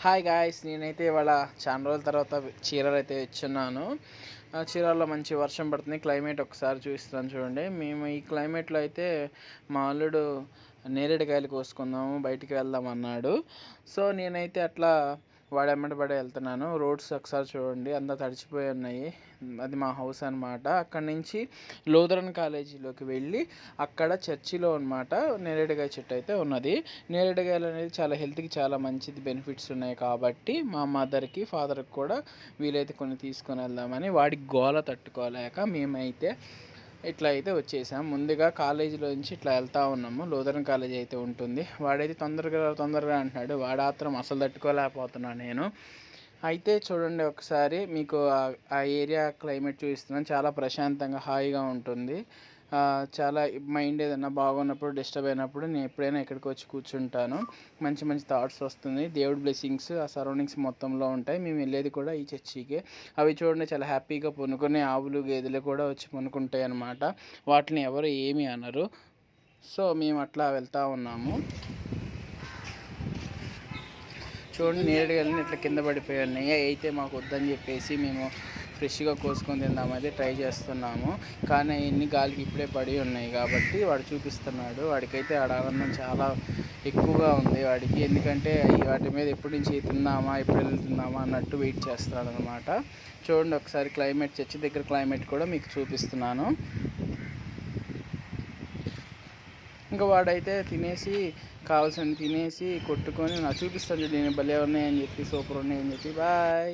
Hi guys, నేనైతే ఇవాళ చాలా రోజుల తర్వాత చీరలు అయితే ఇచ్చున్నాను. చీరాల్లో మంచి వర్షం పడుతుంది. క్లైమేట్ ఒకసారి చూపిస్తాను చూడండి. మేము ఈ క్లైమేట్లో అయితే మా అల్లుడు నేరేడుకాయలు కోసుకుందాము, బయటికి వెళ్దాం అన్నాడు. సో నేనైతే అట్లా వాడు ఎమ్మటి పడి వెళ్తున్నాను. రోడ్స్ ఒకసారి చూడండి, అంతా తడిచిపోయి ఉన్నాయి. అది మా హౌస్ అనమాట. అక్కడి నుంచి లూథరన్ కాలేజీలోకి వెళ్ళి అక్కడ చర్చిలో అనమాట నేరేడుకాయ చెట్టు అయితే ఉన్నది. నేరేడుకాయలు అనేది చాలా హెల్త్కి చాలా మంచిది, బెనిఫిట్స్ ఉన్నాయి కాబట్టి మా మదర్కి ఫాదర్కి కూడా వీలైతే కొన్ని తీసుకొని వెళ్దామని వాడికి గోల తట్టుకోలేక మేమైతే ఇట్లా అయితే వచ్చేసాం. ముందుగా కాలేజీలో నుంచి ఇట్లా వెళ్తూ ఉన్నాము. లూథరన్ కాలేజీ అయితే ఉంటుంది. వాడైతే తొందరగా అంటున్నాడు. వాడు ఆత్రం అసలు తట్టుకోలేకపోతున్నాను నేను. అయితే చూడండి, ఒకసారి మీకు ఆ ఏరియా క్లైమేట్ చూపిస్తున్నాను. చాలా ప్రశాంతంగా హాయిగా ఉంటుంది. చాలా మైండ్ ఏదైనా బాగున్నప్పుడు, డిస్టర్బ్ అయినప్పుడు నేను ఎప్పుడైనా ఇక్కడికి వచ్చి కూర్చుంటాను. మంచి మంచి థాట్స్ వస్తుంది. దేవుడి బ్లెస్సింగ్స్ ఆ సరౌండింగ్స్ మొత్తంలో ఉంటాయి. మేము వెళ్ళేది కూడా ఈ చర్చికే. అవి చూడండి, చాలా హ్యాపీగా పొనుకునే ఆవులు గేదెలు కూడా వచ్చి పొనుకుంటాయి అన్నమాట. వాటిని ఎవరు ఏమీ అనరు. సో మేము అట్లా వెళ్తూ ఉన్నాము. చూడండి, నేరేడుకాయలని ఇట్లా కింద పడిపోయి ఉన్నాయి. అయితే మాకు వద్దని చెప్పేసి మేము ఫ్రెష్గా కోసుకొని తిందామైతే ట్రై చేస్తున్నాము. కానీ అవన్నీ గాలికి ఇప్పుడే పడి ఉన్నాయి కాబట్టి వాడు చూపిస్తున్నాడు. వాడికైతే ఆడ ఆనందం చాలా ఎక్కువగా ఉంది వాడికి. ఎందుకంటే వాటి మీద ఎప్పటి నుంచి తిందామా, ఎప్పుడు వెళ్తుందామా అన్నట్టు వెయిట్ చేస్తున్నాడు అనమాట. చూడండి ఒకసారి క్లైమేట్, చర్చి దగ్గర క్లైమేట్ కూడా మీకు చూపిస్తున్నాను. ఇంకా వాడైతే తినేసి కావాల్సినవి తినేసి కొట్టుకొని నాకు చూపిస్తాను, నేను భలే ఉన్నాయని చెప్పి, సూపర్ ఉన్నాయని చెప్పి. బాయ్.